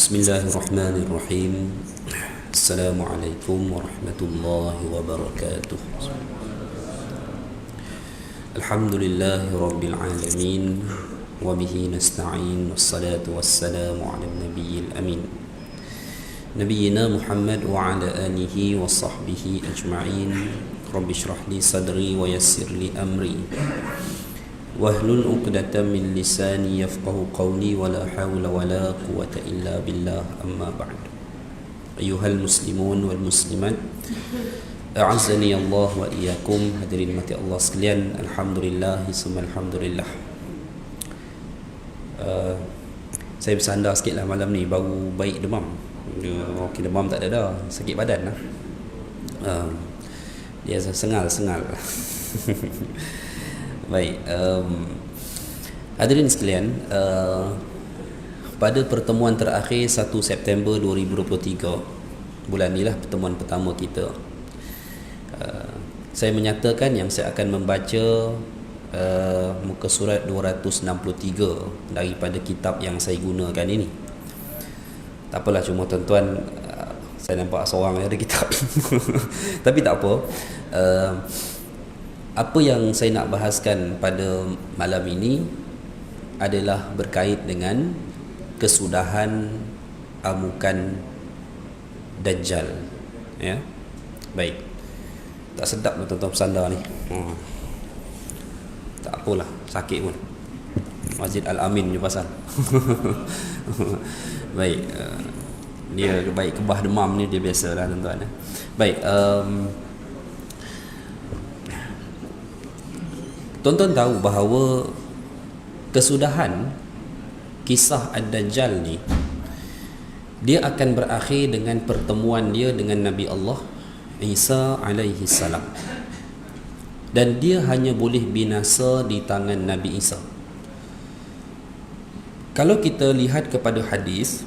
Bismillahirrahmanirrahim. Assalamualaikum warahmatullahi wabarakatuh. Alhamdulillahi rabbil alamin. Wa bihi nasta'in. Wassalatu wassalamu ala nabiyil amin, Nabiyyina Muhammad wa ala alihi wa sahbihi ajma'in. Rabbi shrah li sadri wa yassir li amri wahlul 'uqdatam min lisani yafqahu qawli wa la hawla wa la quwwata illa billah, amma ba'd. Ayyuhal muslimun wal muslimat, a'azzani Allah wa iyyakum. Hadirin mati Allah sekalian, alhamdulillah summa alhamdulillah. Saya bersandar sikitlah malam ni, baru baik demam. Okey, demam tak ada dah, sakit badan lah. Dia sengal-sengal. Baik, hadirin sekalian, pada pertemuan terakhir 1 September 2023, bulan ni lah pertemuan pertama kita, saya menyatakan yang saya akan membaca muka surat 263 daripada kitab yang saya gunakan ini. Tak apalah, cuma tuan-tuan, saya nampak seorang yang ada kitab. Tapi tak apa. Apa yang saya nak bahaskan pada malam ini adalah berkait dengan kesudahan amukan Dajjal. Ya, baik. Tak sedap tuan-tuan bersandar ni. Tak apalah, sakit pun. Masjid Al-Amin je pasal. Baik. Dia baik, kebah demam ni dia biasalah tuan-tuan. Baik. Tuan-tuan tahu bahawa kesudahan kisah Ad-Dajjal ni, dia akan berakhir dengan pertemuan dia dengan Nabi Allah Isa alaihi salam, dan dia hanya boleh binasa di tangan Nabi Isa. Kalau kita lihat kepada hadis,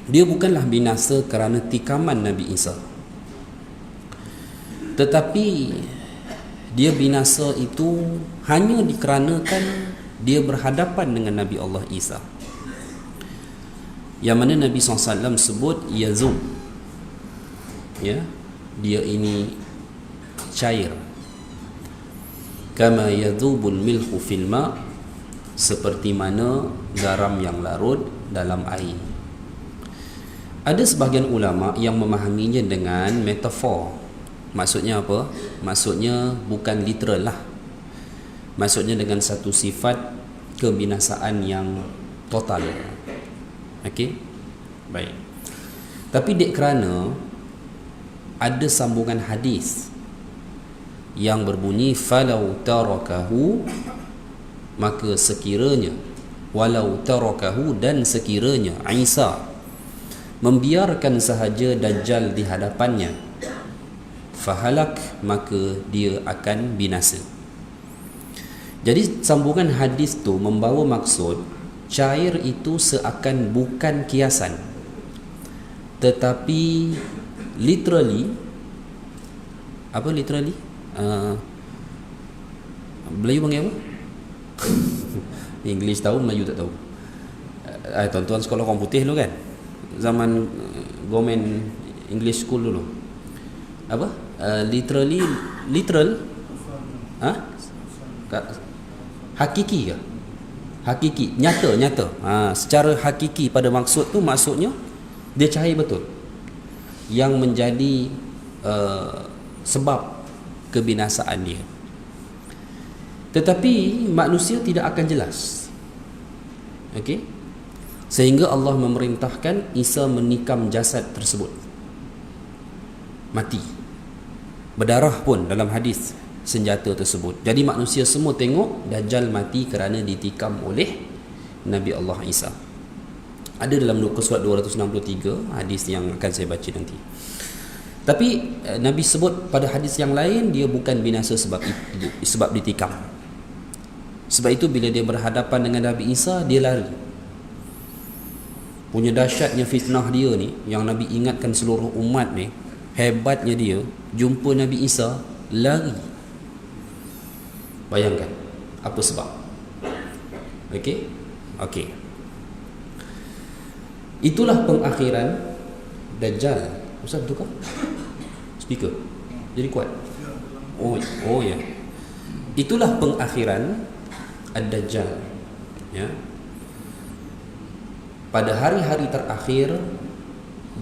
dia bukanlah binasa kerana tikaman Nabi Isa, tetapi dia binasa itu hanya dikarenakan dia berhadapan dengan Nabi Allah Isa, yang mana Nabi SAW sebut yazub, ya, dia ini cair, kama yadzubul milhu fil ma', seperti mana garam yang larut dalam air. Ada sebahagian ulama yang memahaminya dengan metafor. Maksudnya apa? Maksudnya bukan literal lah. Maksudnya dengan satu sifat kebinasaan yang total. Okey? Baik. Tapi dek kerana ada sambungan hadis yang berbunyi falau tarakahu, maka sekiranya, walau tarakahu, dan sekiranya Isa membiarkan sahaja Dajjal di hadapannya, fahalak, maka dia akan binasa. Jadi sambungan hadis tu membawa maksud cair itu seakan bukan kiasan, tetapi literally, apa literally? Melayu panggil apa? English tahu, Melayu tak tahu. Tuan-tuan sekolah orang putih dulu kan, zaman government English school dulu, apa? Literally, literal, hakiki ke? Hakiki, nyata. Secara hakiki pada maksud tu, maksudnya dia cahaya betul, yang menjadi sebab kebinasaan dia. Tetapi manusia tidak akan jelas. Okey? Sehingga Allah memerintahkan Isa menikam jasad tersebut, mati, berdarah pun dalam hadis senjata tersebut. Jadi manusia semua tengok Dajjal mati kerana ditikam oleh Nabi Allah Isa. Ada dalam muka surat 263 hadis yang akan saya baca nanti. Tapi Nabi sebut pada hadis yang lain dia bukan binasa sebab ditikam. Sebab itu bila dia berhadapan dengan Nabi Isa, dia lari. Punya dahsyatnya fitnah dia ni, yang Nabi ingatkan seluruh umat ni, hebatnya dia jumpa Nabi Isa lari. Bayangkan apa sebab. Okey. Itulah pengakhiran Dajjal. Ustaz betul kah? Speaker jadi kuat. Oh ya. Itulah pengakhiran Ad-Dajjal, ya. Pada hari-hari terakhir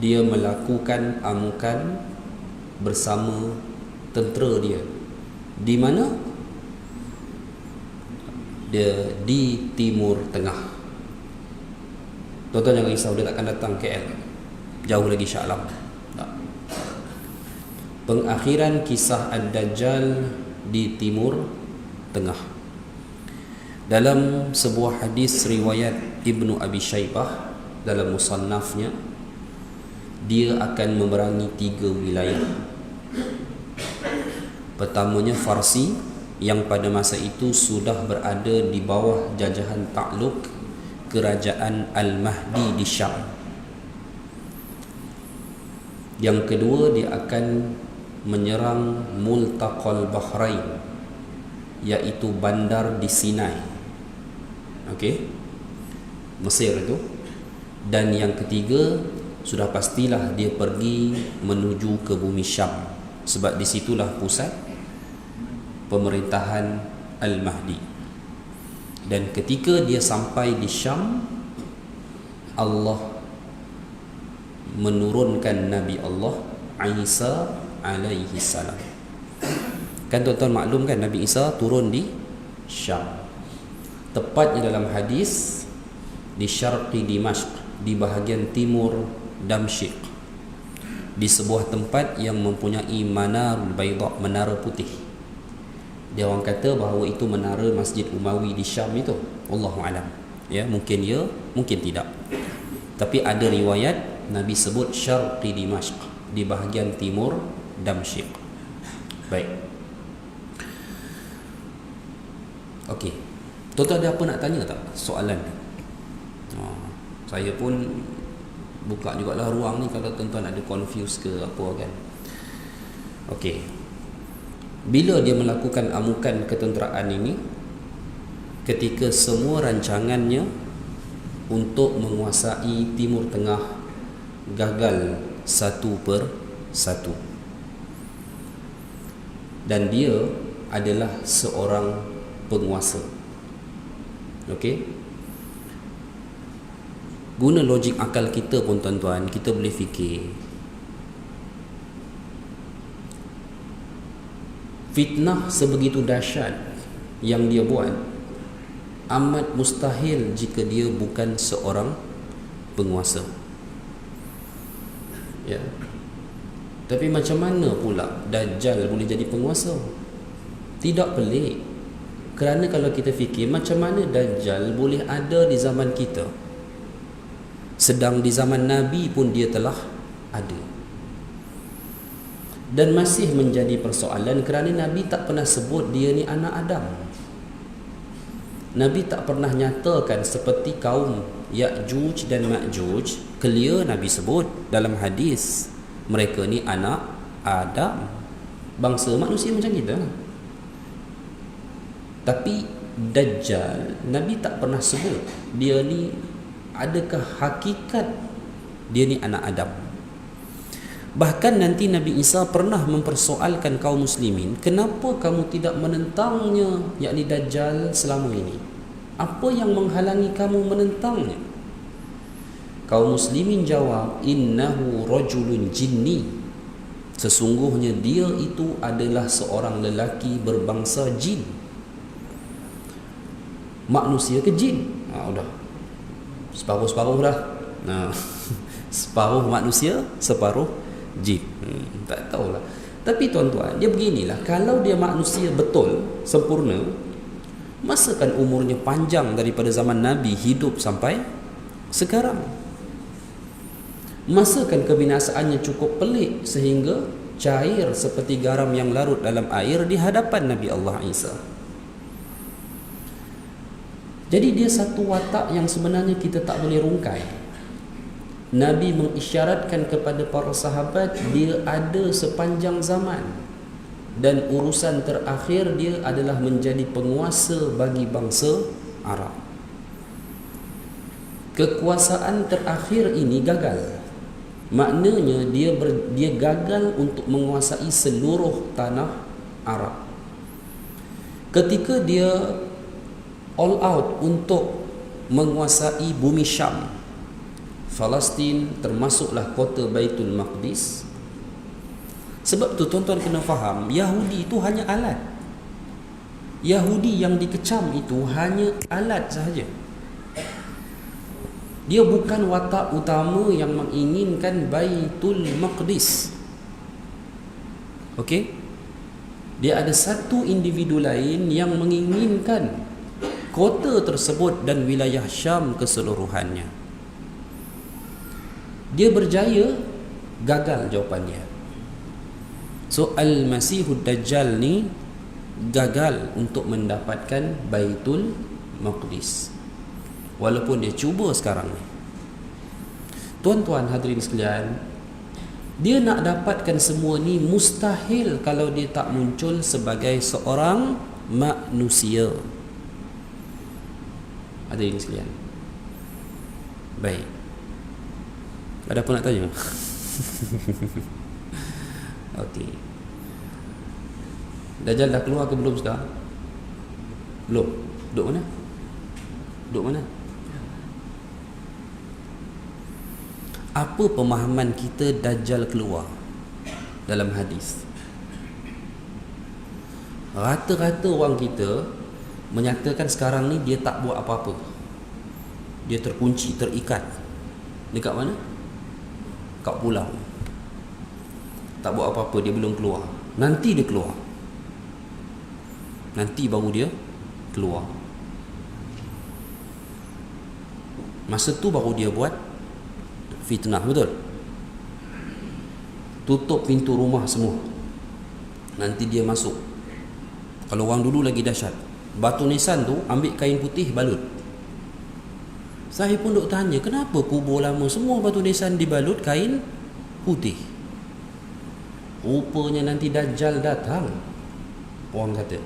dia melakukan amukan bersama tentera dia. Di mana? Dia di Timur Tengah. Tuan-tuan jangan risau, dia takkan datang KL. Jauh lagi Shah Alam. Tak. Pengakhiran kisah Ad-Dajjal di Timur Tengah. Dalam sebuah hadis riwayat Ibnu Abi Syaibah dalam musannafnya, dia akan memerangi 3 wilayah. Pertamanya Farsi, yang pada masa itu sudah berada di bawah jajahan takluk kerajaan Al-Mahdi di Syam. Yang kedua, dia akan menyerang Multaqal Bahrain, iaitu bandar di Sinai, okey, Mesir itu. Dan yang ketiga, sudah pastilah dia pergi menuju ke bumi Syam, sebab disitulah pusat pemerintahan Al-Mahdi. Dan ketika dia sampai di Syam, Allah menurunkan Nabi Allah Isa alaihi salam. Kan tuan-tuan maklum kan, Nabi Isa turun di Syam, tepatnya dalam hadis di Syarqi Dimashq, di bahagian timur Damsyik, di sebuah tempat yang mempunyai Manarul Baydha, menara putih. Dia orang kata bahawa itu menara Masjid Umawi di Syam itu. Wallahu alam. Ya, mungkin ya, mungkin tidak. Tapi ada riwayat Nabi sebut Syarqi Dimashq, di bahagian timur Damsyik. Baik. Okey. Tuan-tuan ada apa nak tanya tak? Soalan. Saya pun buka jugalah ruang ni kalau tuan-tuan ada confuse ke apa kan. Okey. Bila dia melakukan amukan ketenteraan ini, ketika semua rancangannya untuk menguasai Timur Tengah gagal satu per satu, dan dia adalah seorang penguasa. Okey. Guna logik akal kita pun tuan-tuan, kita boleh fikir fitnah sebegitu dahsyat yang dia buat amat mustahil jika dia bukan seorang penguasa. Ya. Tapi macam mana pula Dajjal boleh jadi penguasa? Tidak pelik. Kerana kalau kita fikir, macam mana Dajjal boleh ada di zaman kita, sedang di zaman Nabi pun dia telah ada. Dan masih menjadi persoalan kerana Nabi tak pernah sebut dia ni anak Adam. Nabi tak pernah nyatakan seperti kaum Ya'juj dan Ma'juj. Clear Nabi sebut dalam hadis, mereka ni anak Adam, bangsa manusia macam kita. Tapi Dajjal, Nabi tak pernah sebut dia ni, adakah hakikat dia ni anak Adam. Bahkan nanti Nabi Isa pernah mempersoalkan kaum muslimin, kenapa kamu tidak menentangnya, yakni Dajjal, selama ini? Apa yang menghalangi kamu menentangnya? Kaum muslimin jawab, innahu rajulun jinni, sesungguhnya dia itu adalah seorang lelaki berbangsa jin. Manusia ke jin? Udah separuh-separuh dah. Separuh manusia, separuh jin. Tak tahulah. Tapi tuan-tuan, dia beginilah, kalau dia manusia betul, sempurna, masakan umurnya panjang daripada zaman Nabi hidup sampai sekarang? Masakan kebinasaannya cukup pelik sehingga cair seperti garam yang larut dalam air di hadapan Nabi Allah Isa? Jadi dia satu watak yang sebenarnya kita tak boleh rungkai. Nabi mengisyaratkan kepada para sahabat dia ada sepanjang zaman, dan urusan terakhir dia adalah menjadi penguasa bagi bangsa Arab. kekuasaan terakhir ini gagal. Maknanya dia gagal untuk menguasai seluruh tanah Arab. Ketika dia all out untuk menguasai bumi Syam, Palestin, termasuklah kota Baitul Maqdis. Sebab tu tuan-tuan kena faham, Yahudi itu hanya alat. Yahudi yang dikecam itu hanya alat sahaja. Dia bukan watak utama yang menginginkan Baitul Maqdis. Okey? Dia ada satu individu lain yang menginginkan kota tersebut dan wilayah Syam keseluruhannya. Dia berjaya, gagal jawapannya. So Al-Masihud Dajjal ni gagal untuk mendapatkan Baitul Maqdis, walaupun dia cuba sekarang ni. Tuan-tuan hadirin sekalian, dia nak dapatkan semua ni mustahil kalau dia tak muncul sebagai seorang manusia. Hadirin sekalian, baik, ada apa nak tanya? Okey, Dajjal dah keluar ke belum sekarang? Belum. Duduk mana? Duduk mana? Apa pemahaman kita Dajjal keluar dalam hadis? Rata-rata orang kita menyatakan sekarang ni dia tak buat apa-apa. Dia terkunci, terikat. Dekat mana? Kat pulau. Tak buat apa-apa, dia belum keluar. Nanti dia keluar. Nanti baru dia keluar. Masa tu baru dia buat fitnah, betul? Tutup pintu rumah semua. Nanti dia masuk. Kalau orang dulu lagi dahsyat, batu nisan tu ambil kain putih balut. Saya pun duk tanya, kenapa kubur lama semua batu nisan dibalut kain putih? Rupanya nanti Dajjal datang, orang kata.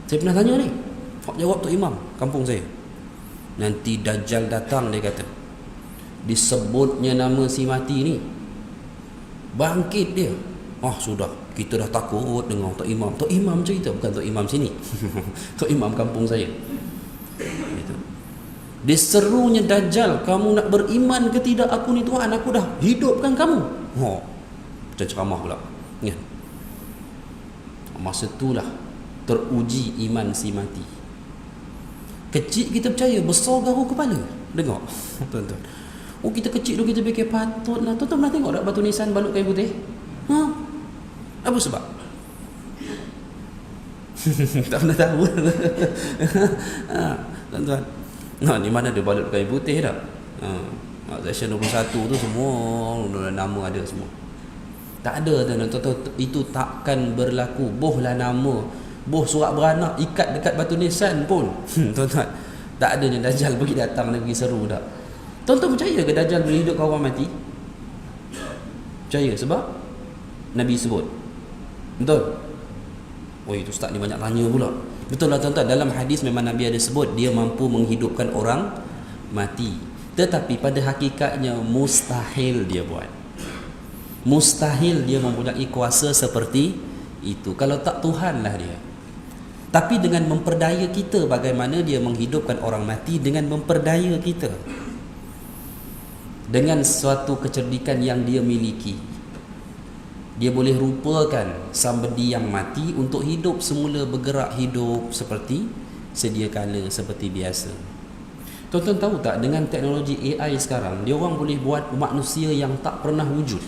Saya pernah tanya ni, Pak jawab Tok Imam kampung saya. Nanti Dajjal datang, dia kata. Disebutnya nama si mati ni, bangkit dia. Sudah, kita dah takut dengar Tok Imam. Tok Imam cerita, bukan Tok Imam sini. Tok Imam kampung saya. Gitu. Diserunya Dajjal, kamu nak beriman ke tidak aku ni Tuhan, aku dah hidupkan kamu. Macam ceramah pula. Ya. Masa itulah teruji iman si mati. Kecil kita percaya, besar garu kepala. Dengar tuan-tuan. Kita kecil dulu kita fikir patutlah. Tuan-tuan pernah tengok tak batu nisan balut kain putih? Apa sebab? Tak pernah tahu. Tuan-tuan, ni mana ada balut kain putih tak? Section 21 tu semua nama ada semua. Tak ada tuan-tuan. Itu takkan berlaku. Bohlah nama, boh surat beranak ikat dekat batu nisan pun. Tuan-tuan, tak adanya Dajjal pergi datang dan pergi seru tak. Tuan-tuan percaya ke Dajjal boleh hidupkan orang mati? Percaya sebab Nabi sebut. Betul? Itu ustaz ni banyak tanya pula. Betul lah tuan-tuan, dalam hadis memang Nabi ada sebut dia mampu menghidupkan orang mati. Tetapi pada hakikatnya mustahil dia buat. Mustahil dia mempunyai kuasa seperti itu. Kalau tak, Tuhanlah dia. Tapi dengan memperdaya kita, bagaimana dia menghidupkan orang mati? Dengan memperdaya kita, dengan suatu kecerdikan yang dia miliki, dia boleh rupakan somebody yang mati untuk hidup semula, bergerak hidup seperti sedia kala, seperti biasa. Tuan-tuan tahu tak, dengan teknologi AI sekarang, dia orang boleh buat manusia yang tak pernah wujud.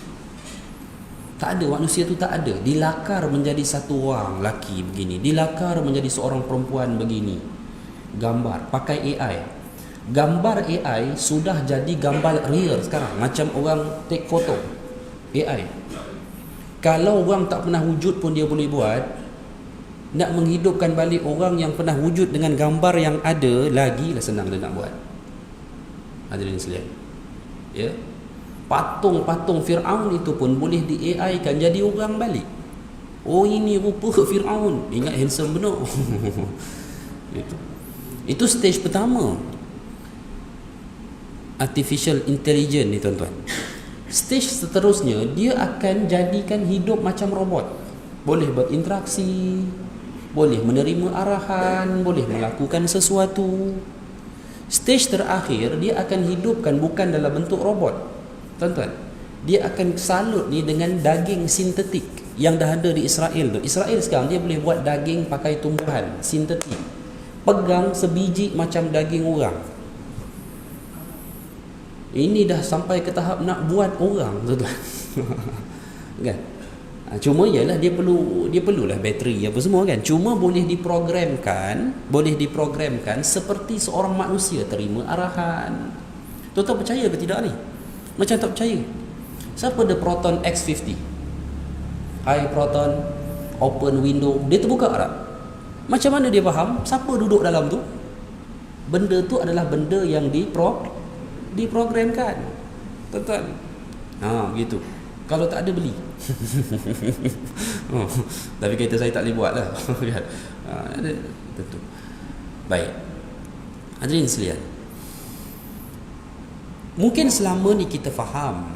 Tak ada, manusia tu tak ada. Dilakar menjadi satu orang lelaki begini, dilakar menjadi seorang perempuan begini. Gambar pakai AI. Gambar AI sudah jadi gambar real sekarang. Macam orang take foto AI. Kalau orang tak pernah wujud pun dia boleh buat. Nak menghidupkan balik orang yang pernah wujud dengan gambar yang ada, lagilah senang dia nak buat. Hadirin sekalian, ya, patung-patung Fir'aun itu pun boleh di AI kan jadi orang balik. Ini rupa Fir'aun, ingat handsome benar. Itu stage pertama. artificial intelligence ni tuan-tuan. Stage seterusnya dia akan jadikan hidup macam robot. Boleh berinteraksi, boleh menerima arahan, boleh melakukan sesuatu. Stage terakhir dia akan hidupkan bukan dalam bentuk robot. Tuan-tuan, dia akan salut ni dengan daging sintetik yang dah ada di Israel tu. Israel sekarang dia boleh buat daging pakai tumbuhan sintetik. Pegang sebiji macam daging orang. Ini dah sampai ke tahap nak buat orang, tuan-tuan. Kan? Cuma ialah dia perlulah bateri apa semua kan. Cuma boleh diprogramkan seperti seorang manusia, terima arahan. Tuan-tuan percaya ke tidak ni? Macam tak percaya. Siapa ada Proton X50? High Proton, open window, dia terbuka tak? Macam mana dia faham siapa duduk dalam tu? Benda tu adalah benda yang diprogramkan. Tuan-tuan. Begitu. Kalau tak ada, beli. Tapi kereta saya tak boleh buat lah. Tentu. Baik. Hadirin sekalian, mungkin selama ni kita faham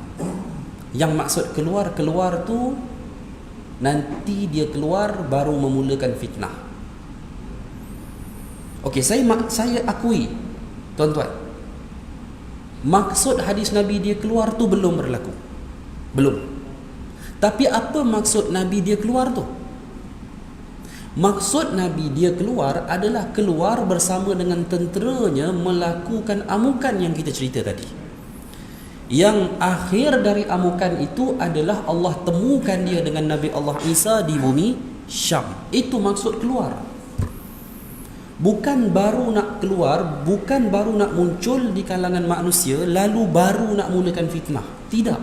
yang maksud keluar tu nanti dia keluar baru memulakan fitnah. Okey, saya akui, tuan-tuan, maksud hadis Nabi dia keluar tu belum berlaku. Belum. Tapi apa maksud Nabi dia keluar tu? Maksud Nabi dia keluar adalah keluar bersama dengan tenteranya melakukan amukan yang kita cerita tadi. Yang akhir dari amukan itu adalah Allah temukan dia dengan Nabi Allah Isa di bumi Syam. Itu maksud keluar. Bukan baru nak keluar, bukan baru nak muncul di kalangan manusia lalu baru nak mulakan fitnah. Tidak.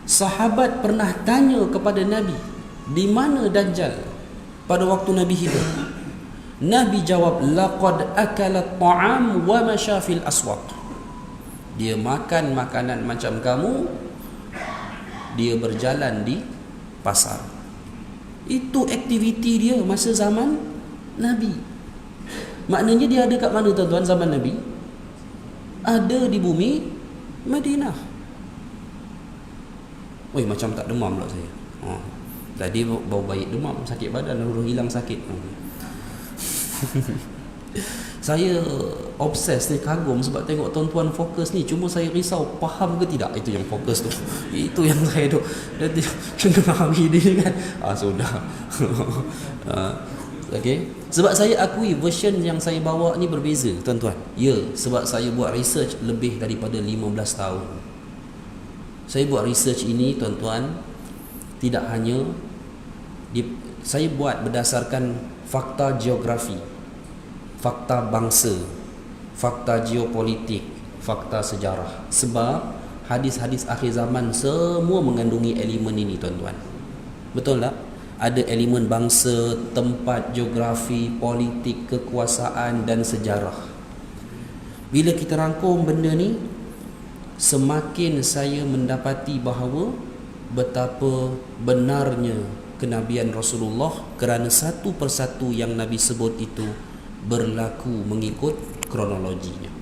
Sahabat pernah tanya kepada Nabi, di mana Dajjal pada waktu Nabi hidup? Nabi jawab, laqad akalat ta'am wa masya fil aswaq. Dia makan makanan macam kamu, dia berjalan di pasar. Itu aktiviti dia masa zaman Nabi. Maknanya dia ada kat mana, tuan-tuan, zaman Nabi? Ada di bumi Madinah. Macam tak demam pula saya. Tadi baru baik demam, sakit badan, baru hilang sakit. Saya obses ni, kagum sebab tengok tuan-tuan fokus ni. Cuma saya risau faham ke tidak itu yang fokus tu. Itu yang saya duk kena hari ni kan. Sudah. Okay. Sebab saya akui version yang saya bawa ni berbeza, tuan-tuan. Ya, sebab saya buat research lebih daripada 15 tahun. Saya buat research ini, tuan-tuan, tidak hanya saya buat berdasarkan fakta geografi, fakta bangsa, fakta geopolitik, fakta sejarah. Sebab hadis-hadis akhir zaman semua mengandungi elemen ini, tuan-tuan. Betul tak? Ada elemen bangsa, tempat, geografi, politik, kekuasaan dan sejarah. Bila kita rangkum benda ni, semakin saya mendapati bahawa betapa benarnya kenabian Rasulullah, kerana satu persatu yang Nabi sebut itu berlaku mengikut kronologinya.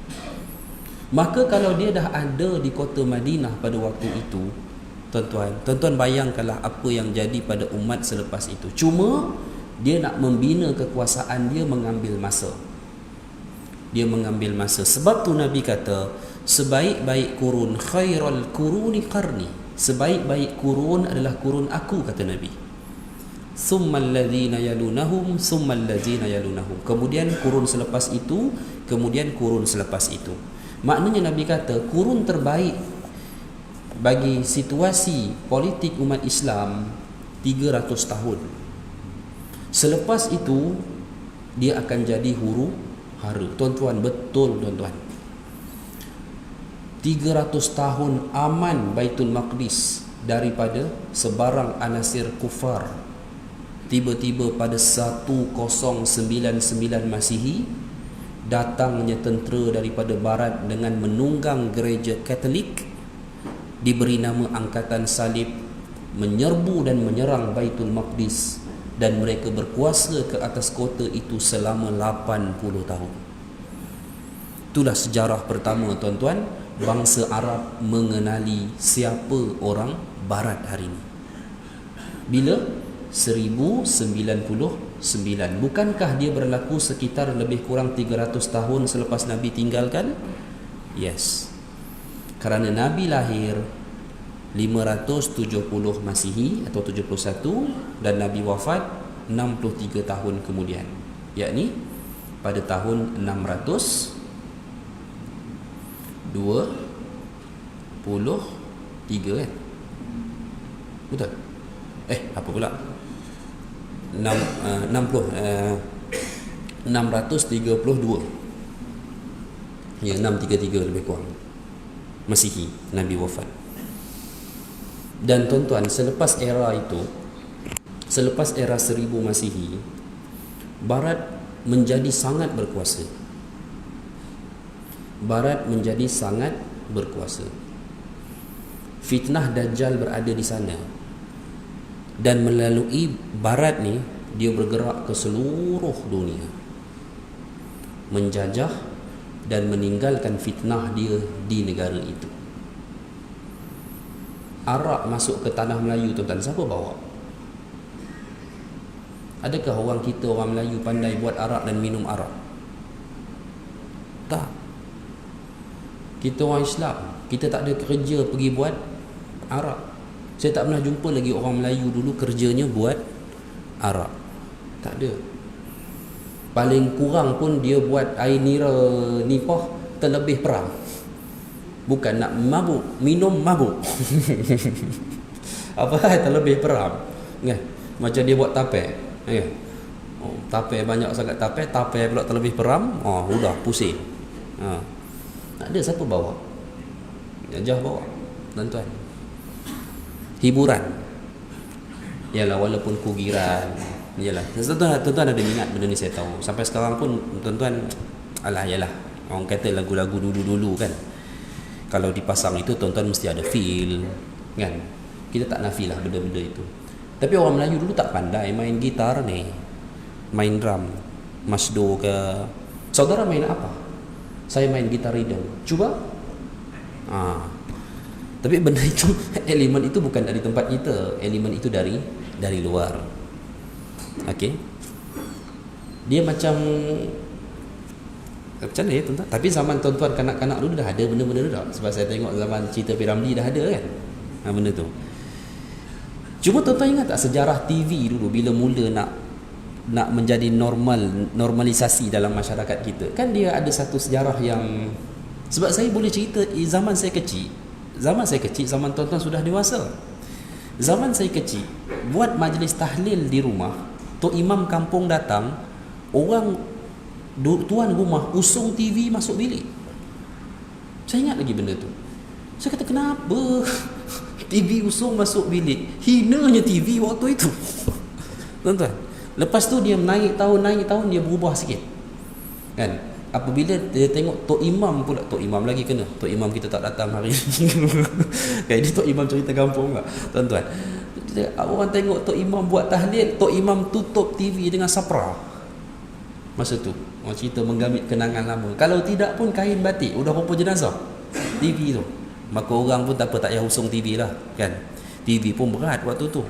Maka kalau dia dah ada di kota Madinah pada waktu itu, tuan-tuan bayangkanlah apa yang jadi pada umat selepas itu. Cuma dia nak membina kekuasaan dia mengambil masa. Sebab tu Nabi kata, sebaik-baik kurun khairul kuruni qarni. Sebaik-baik kurun adalah kurun aku, kata Nabi. Summal ladzina yalunahum, summal ladzina yalunahum. Kemudian kurun selepas itu, kemudian kurun selepas itu. Maknanya Nabi kata kurun terbaik bagi situasi politik umat Islam 300 tahun. Selepas itu dia akan jadi huru hara. Tuan-tuan, betul tuan-tuan. 300 tahun aman Baitul Maqdis daripada sebarang anasir kufar. Tiba-tiba pada 1099 Masihi, datangnya tentera daripada barat dengan menunggang gereja Katolik, diberi nama Angkatan Salib, menyerbu dan menyerang Baitul Maqdis, dan mereka berkuasa ke atas kota itu selama 80 tahun. Itulah sejarah pertama tuan-tuan, bangsa Arab mengenali siapa orang Barat hari ini. Bila? 1099. Bukankah dia berlaku sekitar lebih kurang 300 tahun selepas Nabi tinggalkan? Yes. Kerana Nabi lahir 570 Masihi atau 71 dan Nabi wafat 63 tahun kemudian, yakni pada tahun 623 kan? Betul? Apa pula? 632. Ya, 633 lebih kurang Masihi Nabi wafat. Dan tuan-tuan, selepas era itu, selepas era 1000 Masihi, Barat menjadi sangat berkuasa. Barat menjadi sangat berkuasa. Fitnah Dajjal berada di sana. Dan melalui Barat ni, dia bergerak ke seluruh dunia, menjajah dan meninggalkan fitnah dia di negara itu. Arak masuk ke tanah Melayu, tuan-tuan, siapa bawa? Adakah orang kita, orang Melayu pandai buat arak dan minum arak? Tak. Kita orang Islam, kita tak ada kerja pergi buat arak. Saya tak pernah jumpa lagi orang Melayu dulu kerjanya buat arak. Tak ada. Paling kurang pun dia buat air nira nipah terlebih perang. Bukan nak mabuk, minum mabuk. Apa terlebih perang kan? Macam dia buat tape kan? Tape banyak sangat, tape pula terlebih peram. Udah pusing. Tak ada siapa bawa. Jajah bawa, tuan-tuan. Hiburan. Yalah, walaupun kugiran. Yalah, tuan-tuan ada minat benda ni, saya tahu. Sampai sekarang pun tuan-tuan, yalah, orang kata lagu-lagu dulu-dulu kan, kalau dipasang itu tuan-tuan mesti ada feel kan. Kita tak nafi lah benda-benda itu. Tapi orang Melayu dulu tak pandai main gitar ni, main drum, masdo ke. Saudara main apa? Saya main gitar rhythm. Cuba. Tapi benda itu, elemen itu bukan dari tempat kita, elemen itu dari luar. Okey. Dia macam mana ya tuan-tuan? Tapi zaman tuan-tuan kanak-kanak dulu dah ada benda-benda tu dah. Sebab saya tengok zaman cerita Piramli dah ada kan. Benda tu. Cuma tuan-tuan ingat tak sejarah TV dulu bila mula nak menjadi normalisasi dalam masyarakat kita? Kan dia ada satu sejarah yang, sebab saya boleh cerita zaman saya kecil, zaman tuan-tuan sudah dewasa. Zaman saya kecil, buat majlis tahlil di rumah, tok imam kampung datang, orang tuan rumah usung TV masuk bilik. Saya ingat lagi benda tu. Saya kata, kenapa TV usung masuk bilik? Hinanya TV waktu itu. Tuan-tuan. Lepas tu dia naik tahun dia berubah sikit. Kan? Apabila dia tengok tok imam pula, tok imam lagi kena. Tok imam kita tak datang hari ni. Kayak dia tok imam cerita kampung tak, tuan-tuan. Orang tengok tok imam buat tahlil, tok imam tutup TV dengan sapra. Masa tu orang cerita menggamit kenangan lama. Kalau tidak pun kain batik, udah berapa jenazah TV tu. Maka orang pun tak apa, tak payah usung TV lah kan. TV pun berat waktu tu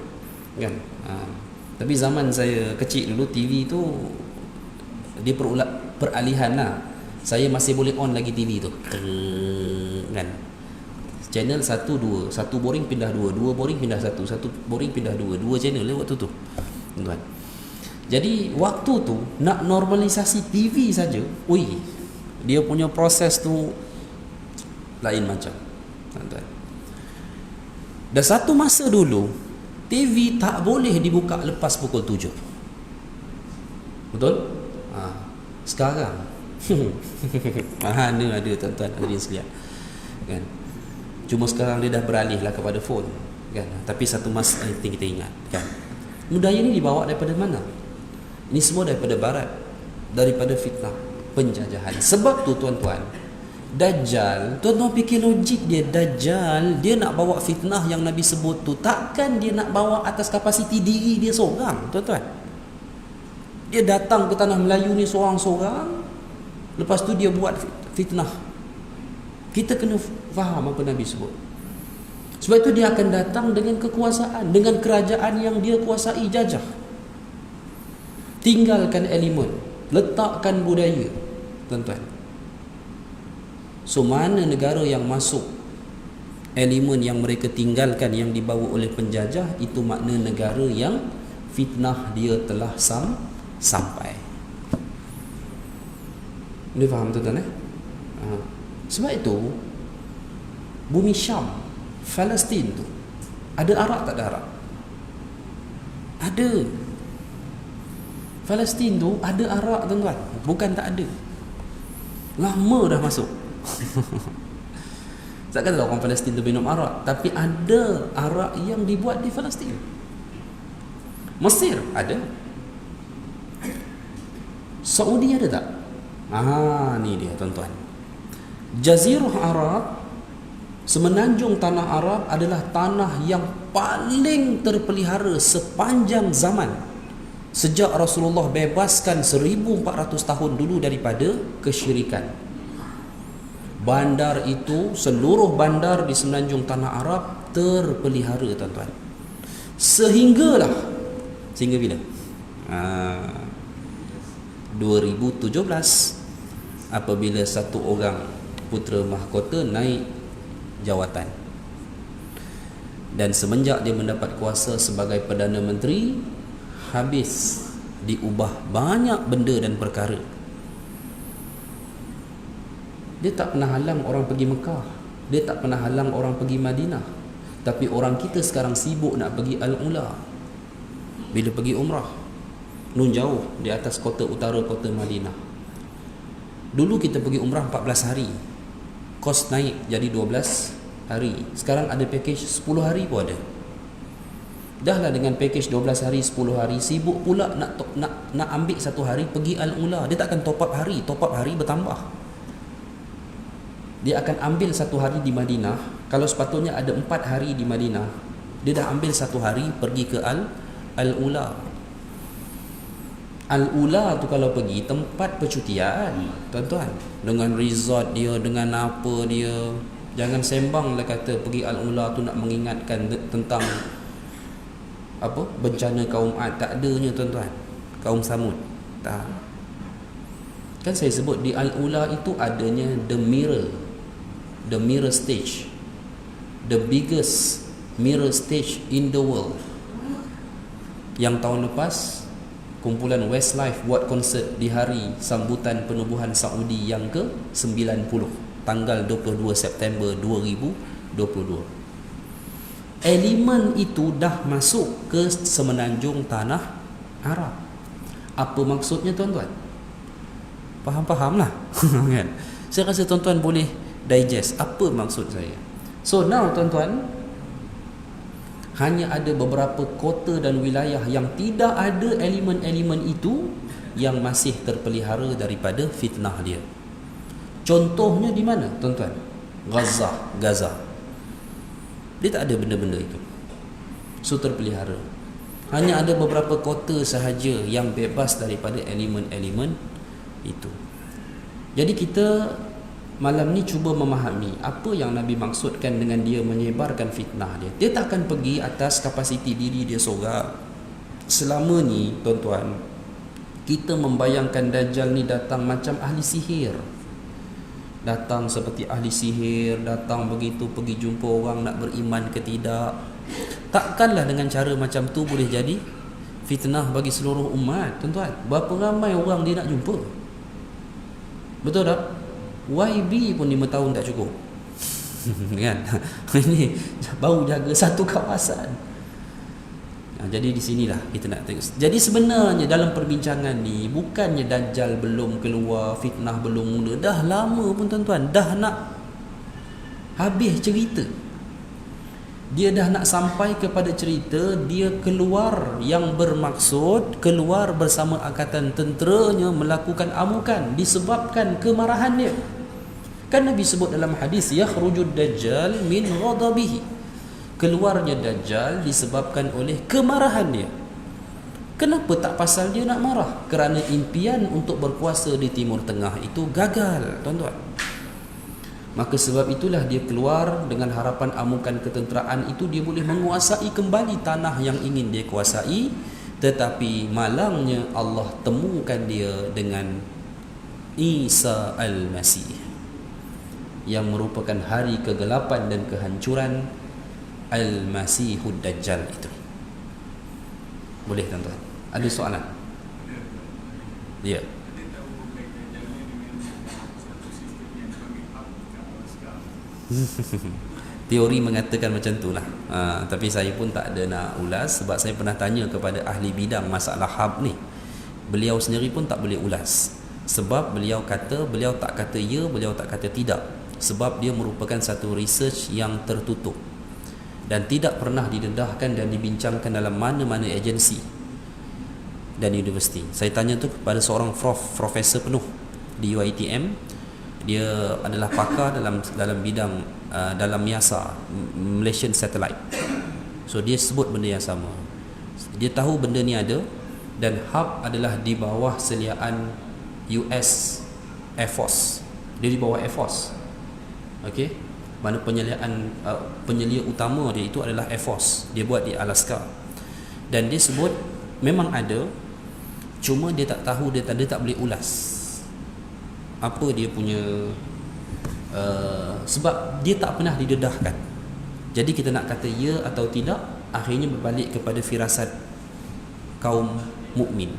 kan. Tapi zaman saya kecil dulu, TV tu dia peralihan lah. Saya masih boleh on lagi TV tu kan. Channel 1, 2, 1 boring pindah 2, 2 boring pindah 1, 1 boring pindah 2, 2 channel lah waktu tu, tuan. Jadi waktu tu nak normalisasi TV saja, dia punya proses tu lain macam, tuan-tuan. Dan satu masa dulu TV tak boleh dibuka lepas pukul 7. Betul? Sekarang mana ada, tuan-tuan hadirin sekalian kan. Cuma sekarang dia dah beralih lah kepada phone kan. Tapi satu masa kita ingat kan, budaya ni dibawa daripada mana? Ini semua daripada Barat, daripada fitnah penjajahan. Sebab tu tuan-tuan, Dajjal, tuan-tuan fikir logik dia, Dajjal dia nak bawa fitnah yang Nabi sebut tu, takkan dia nak bawa atas kapasiti diri dia seorang, tuan-tuan. Dia datang ke tanah Melayu ni seorang-seorang Lepas tu dia buat fitnah. Kita kena faham apa Nabi sebut. Sebab itu dia akan datang dengan kekuasaan, dengan kerajaan yang dia kuasai, jajah. Tinggalkan elemen, letakkan budaya, tuan-tuan. So mana negara yang masuk elemen yang mereka tinggalkan, yang dibawa oleh penjajah, itu makna negara yang fitnah dia telah sampai. Dia faham tuan-tuan Sebab itu bumi Syam, Palestin tu ada Arab tak ada Arab? Ada. Palestin tu ada Arab tuan-tuan, bukan tak ada. Lama dah masuk. Tak kata orang Palestin tu minum arak, tapi ada arak yang dibuat di Palestin. Mesir ada. Saudi ada tak? Ni dia tuan-tuan. Jazirah Arab, semenanjung tanah Arab adalah tanah yang paling terpelihara sepanjang zaman, sejak Rasulullah bebaskan 1400 tahun dulu daripada kesyirikan. Bandar itu, seluruh bandar di semenanjung tanah Arab terpelihara tuan-tuan. Sehingga bila? 2017, apabila satu orang putera mahkota naik jawatan. Dan semenjak dia mendapat kuasa sebagai Perdana Menteri, habis diubah banyak benda dan perkara. Dia tak pernah halang orang pergi Mekah, dia tak pernah halang orang pergi Madinah. Tapi orang kita sekarang sibuk nak pergi Al-Ula. Bila pergi umrah, nun jauh di atas kota utara, kota Madinah. Dulu kita pergi umrah 14 hari, kos naik jadi 12 hari. Sekarang ada package 10 hari pun ada. Dahlah dengan package 12 hari, 10 hari, sibuk pula nak ambil satu hari pergi Al-Ula. Dia tak akan top up hari bertambah. Dia akan ambil satu hari di Madinah. Kalau sepatutnya ada 4 hari di Madinah, dia dah ambil satu hari pergi ke Al-Ula. Al-Ula tu kalau pergi tempat percutian tuan-tuan, dengan resort dia, dengan apa dia. Jangan sembanglah kata pergi Al-Ula tu nak mengingatkan tentang apa bencana kaum Ad. Tak adanya tuan-tuan, kaum Samud. Tak. Kan saya sebut di Al-Ula itu adanya the mirror stage, the biggest mirror stage in the world. Yang tahun lepas kumpulan Westlife buat konsert di hari sambutan penubuhan Saudi yang ke-90, tanggal 22 September 2022. Elemen itu dah masuk ke semenanjung tanah Arab. Apa maksudnya tuan-tuan? Faham-fahamlah. Kan? Saya rasa tuan-tuan boleh digest apa maksud saya. So now tuan-tuan, hanya ada beberapa kota dan wilayah yang tidak ada elemen-elemen itu yang masih terpelihara daripada fitnah dia. Contohnya di mana tuan-tuan? Gaza. Dia tak ada benda-benda itu. So terpelihara. Hanya ada beberapa kota sahaja yang bebas daripada elemen-elemen itu. Jadi kita malam ni cuba memahami apa yang Nabi maksudkan dengan dia menyebarkan fitnah dia. Dia tak akan pergi atas kapasiti diri dia seorang. Selama ni tuan-tuan, kita membayangkan Dajjal ni datang macam ahli sihir. Datang seperti ahli sihir, datang begitu pergi jumpa orang nak beriman ke tidak. Takkanlah dengan cara macam tu boleh jadi fitnah bagi seluruh umat tuan-tuan. Berapa ramai orang dia nak jumpa? Betul tak? YB pun 5 tahun tak cukup. Kan? Ini baru jaga satu kawasan. Jadi di sinilah kita nak tengok. Jadi sebenarnya dalam perbincangan ni, bukannya Dajjal belum keluar, fitnah belum mula. Dah lama pun tuan-tuan, dah nak habis cerita. Dia dah nak sampai kepada cerita dia keluar, yang bermaksud keluar bersama angkatan tenteranya melakukan amukan disebabkan kemarahan dia. Kan Nabi sebut dalam hadis, yakhrujud dajjal min ghadabihi. Keluarnya Dajjal disebabkan oleh kemarahan dia. Kenapa tak pasal dia nak marah? Kerana impian untuk berkuasa di Timur Tengah itu gagal, tuan-tuan. Maka sebab itulah dia keluar dengan harapan amukan ketenteraan itu, dia boleh menguasai kembali tanah yang ingin dia kuasai. Tetapi malangnya Allah temukan dia dengan Isa Al-Masih, yang merupakan hari kegelapan dan kehancuran Al-Masihud Dajjal itu. Boleh tuan-tuan? Ada soalan? Ya. Teori mengatakan macam itulah. Tapi saya pun tak ada nak ulas, sebab saya pernah tanya kepada ahli bidang masalah hab ni. Beliau sendiri pun tak boleh ulas. Sebab beliau kata, beliau tak kata ya, beliau tak kata tidak. Sebab dia merupakan satu research yang tertutup dan tidak pernah didedahkan dan dibincangkan dalam mana-mana agensi dan universiti. Saya tanya tu kepada seorang profesor penuh di UiTM. Dia adalah pakar dalam bidang dalam MIASA, Malaysian Satellite. So dia sebut benda yang sama. Dia tahu benda ni ada, dan hub adalah di bawah seliaan US Air Force. Dia di bawah Air Force. Okey, mana penyelia utama dia itu adalah Air Force. Dia buat di Alaska. Dan dia sebut memang ada, cuma dia tak tahu, dia tak boleh ulas apa dia punya sebab dia tak pernah didedahkan. Jadi kita nak kata ya atau tidak, akhirnya berbalik kepada firasat kaum mukmin.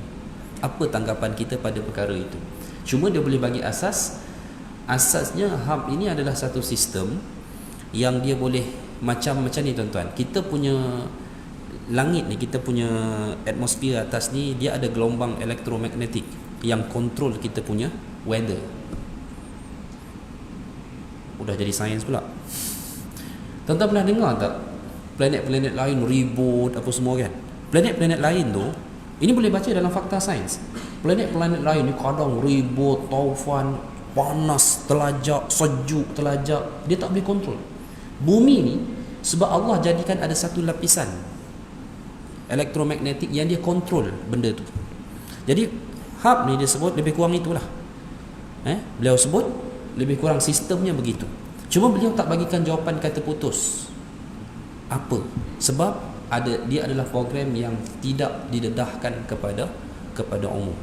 Apa tanggapan kita pada perkara itu? Cuma dia boleh bagi asasnya hub ini adalah satu sistem yang dia boleh macam ni tuan-tuan. Kita punya langit ni, kita punya atmosfer atas ni, dia ada gelombang elektromagnetik yang kontrol kita punya weather. Udah jadi sains pula. Tuan-tuan pernah dengar tak planet-planet lain ribut apa semua kan? Planet-planet lain tu, ini boleh baca dalam fakta sains. Planet-planet lain ni kadang ribut, taufan, panas, telajak, sejuk, telajak. Dia tak boleh kontrol. Bumi ni, sebab Allah jadikan ada satu lapisan elektromagnetik yang dia kontrol benda tu. Jadi hub ni dia sebut lebih kurang itulah. Beliau sebut lebih kurang sistemnya begitu. Cuma beliau tak bagikan jawapan kata putus. Apa? Sebab dia adalah program yang tidak didedahkan kepada umum.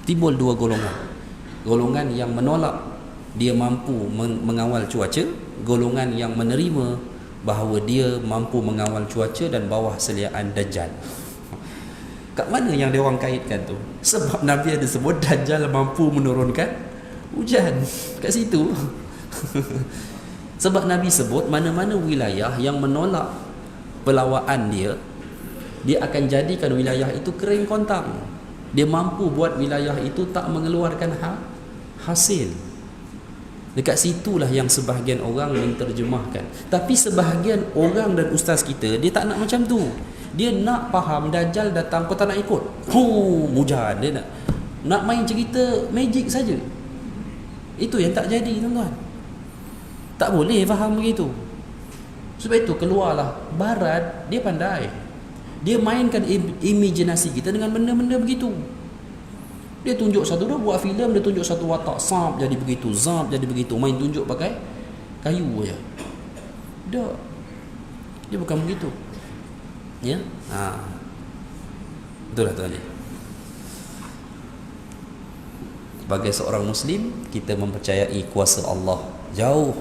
Timbul dua golongan. Golongan yang menolak dia mampu mengawal cuaca, golongan yang menerima bahawa dia mampu mengawal cuaca dan bawah seliaan Dajjal. Kat mana yang dia orang kaitkan tu? Sebab Nabi ada sebut Dajjal mampu menurunkan hujan. Kat situ. Sebab Nabi sebut mana-mana wilayah yang menolak pelawaan dia akan jadikan wilayah itu kering kontang. Dia mampu buat wilayah itu tak mengeluarkan hasil. Dekat situlah yang sebahagian orang menterjemahkan. Tapi sebahagian orang dan ustaz kita, dia tak nak macam tu. Dia nak faham Dajjal datang, kau tak nak ikut. Hujan. Dia nak main cerita magic saja. Itu yang tak jadi, tuan-tuan. Tak boleh faham begitu. Sebab itu keluarlah Barat, dia pandai. Dia mainkan imajinasi kita dengan benda-benda begitu. Dia tunjuk satu, dia buat filem, dia tunjuk satu watak, zap jadi begitu, zap jadi begitu, main tunjuk pakai kayu aja. Dia bukan begitu. Ya? Itulah tuan. Sebagai seorang Muslim, kita mempercayai kuasa Allah jauh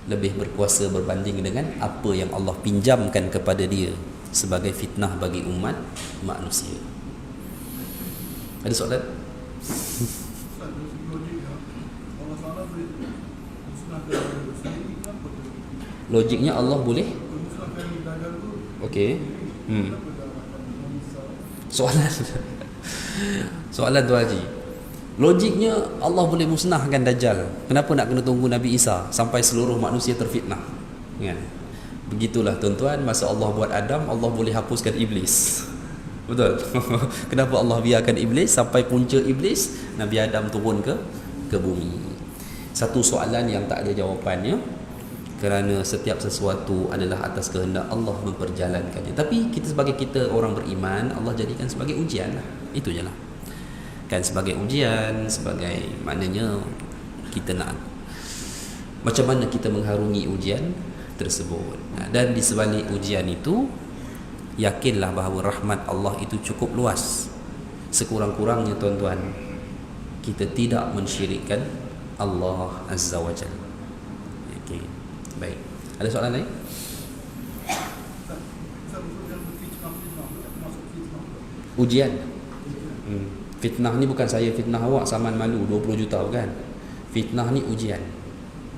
lebih berkuasa berbanding dengan apa yang Allah pinjamkan kepada dia sebagai fitnah bagi umat manusia. Ada soalan? Logiknya Allah boleh? Okey. Soalan tu Haji. Logiknya Allah boleh musnahkan Dajjal. Kenapa nak kena tunggu Nabi Isa sampai seluruh manusia terfitnah? Kan? Begitulah tuan-tuan, masa Allah buat Adam, Allah boleh hapuskan iblis. Betul? Kenapa Allah biarkan iblis sampai punca iblis, Nabi Adam turun ke bumi? Satu soalan yang tak ada jawapannya. kerana setiap sesuatu adalah atas kehendak Allah memperjalankannya. Tapi kita orang beriman, Allah jadikan sebagai ujian lah. Itu je lah. Kan sebagai ujian, sebagai maknanya kita nak macam mana kita mengharungi ujian tersebut. Dan di sebalik ujian itu, yakinlah bahawa rahmat Allah itu cukup luas. Sekurang-kurangnya tuan-tuan, kita tidak mensyirikkan Allah Azza wa Jalla. Okey. Baik. Ada soalan lain? Ujian. Fitnah ni bukan saya fitnah awak saman malu 20 juta kan. Fitnah ni ujian.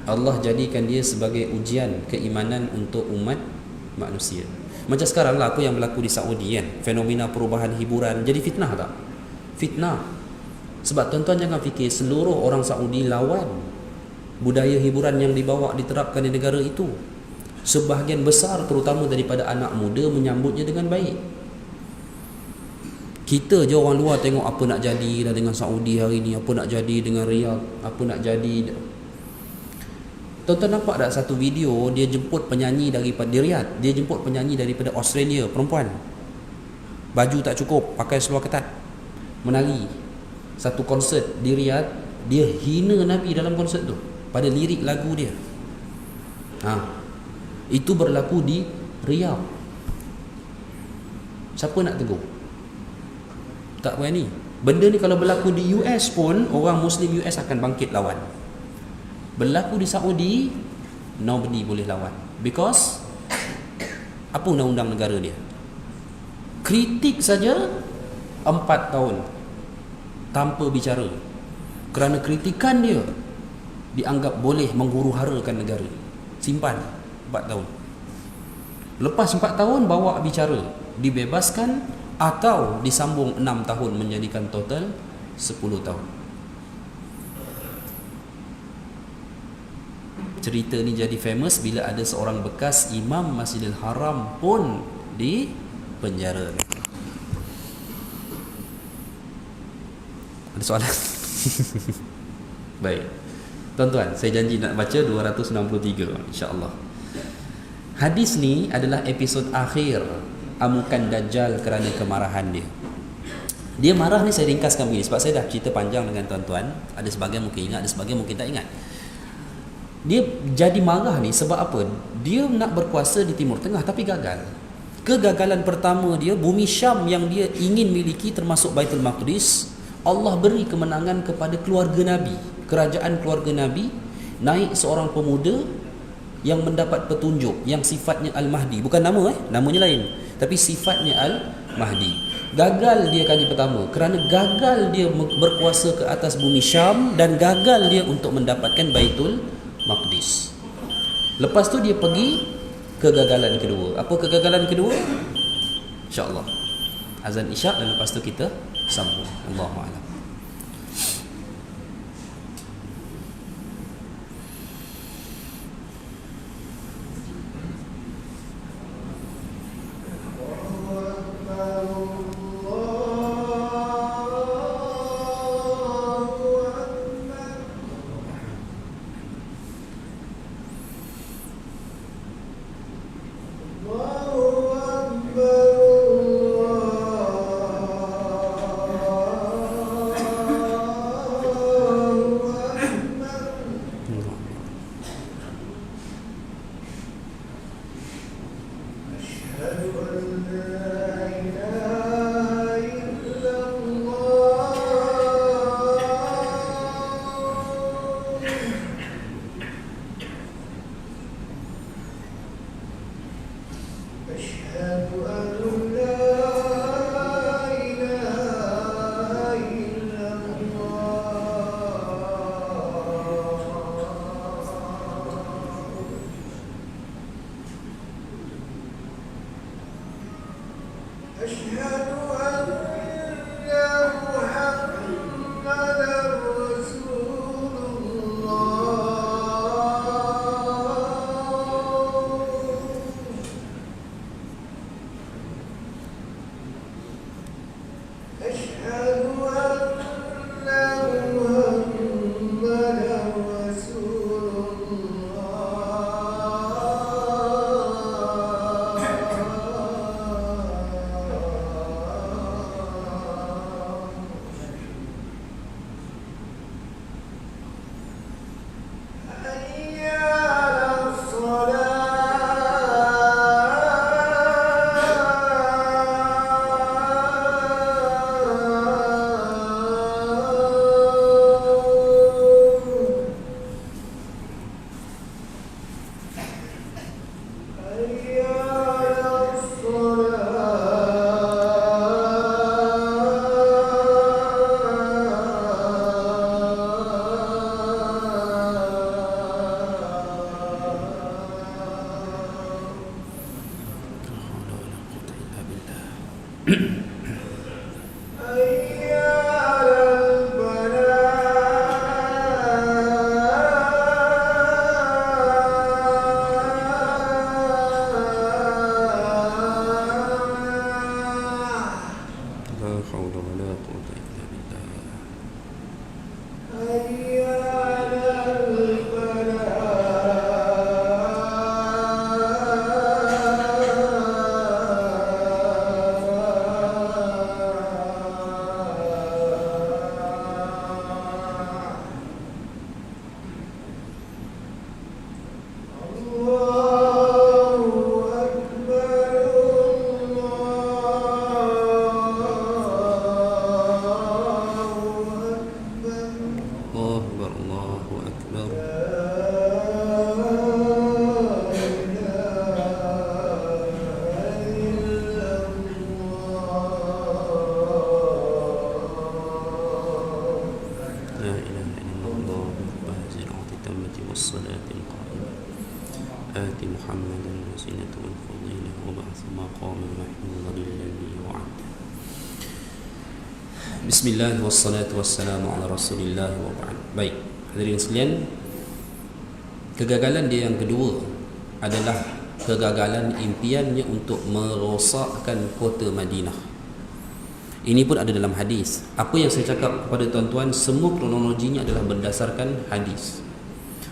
Allah jadikan dia sebagai ujian keimanan untuk umat manusia. Macam sekarang lah apa yang berlaku di Saudi kan, fenomena perubahan hiburan, jadi fitnah tak? Fitnah. Sebab tuan-tuan jangan fikir seluruh orang Saudi lawan budaya hiburan yang diterapkan di negara itu. Sebahagian besar terutama daripada anak muda menyambutnya dengan baik. Kita je orang luar tengok apa nak jadi dah dengan Saudi hari ni, apa nak jadi dengan Riyadh, apa nak jadi. Tuan-tuan nampak tak satu video dia jemput penyanyi daripada Riyadh, dia jemput penyanyi daripada Australia, perempuan. Baju tak cukup, pakai seluar ketat, menari. Satu konsert di Riyadh, dia hina Nabi dalam konsert tu pada lirik lagu dia. Itu berlaku di Riyadh. Siapa nak tegur? Tak berani. Benda ni kalau berlaku di US pun, orang Muslim US akan bangkit lawan. Berlaku di Saudi, nobody boleh lawan. Because apa undang-undang negara dia? Kritik saja 4 tahun tanpa bicara. Kerana kritikan dia dianggap boleh menghuru-harakan negara. Simpan 4 tahun. Lepas 4 tahun bawa bicara, dibebaskan atau disambung 6 tahun menjadikan total 10 tahun. Cerita ni jadi famous bila ada seorang bekas imam Masjidil Haram pun di penjara. Ada soalan? Baik. Tuan-tuan, saya janji nak baca 263 insya-Allah. Hadis ni adalah episod akhir amukan Dajjal kerana kemarahan dia. Dia marah ni saya ringkaskan begini sebab saya dah cerita panjang dengan tuan-tuan. Ada sebahagian mungkin ingat, ada sebahagian mungkin tak ingat. Dia jadi marah ni sebab apa? Dia nak berkuasa di Timur Tengah tapi gagal. Kegagalan pertama dia, bumi Syam yang dia ingin miliki termasuk Baitul Maqdis, Allah beri kemenangan kepada keluarga Nabi. Kerajaan keluarga Nabi, naik seorang pemuda yang mendapat petunjuk yang sifatnya Al-Mahdi. Bukan namanya lain, tapi sifatnya Al-Mahdi. Gagal dia kali pertama kerana gagal dia berkuasa ke atas bumi Syam dan gagal dia untuk mendapatkan Baitul Maqdis. Lepas tu dia pergi kegagalan kedua. Apa kegagalan kedua? InsyaAllah azan isyak dan lepas tu kita sambung. Allahu a'lam. آت محمدا وسيلة والفضيلة وبعث مقام محمود الذي وعده. Bismillah wassalatu wassalamu ala rasulillah wa ba'd. Baik, hadirin sekalian, kegagalan dia yang kedua adalah kegagalan impiannya untuk merosakkan kota Madinah. Ini pun ada dalam hadis. Apa yang saya cakap kepada tuan-tuan, semua kronologinya adalah berdasarkan hadis.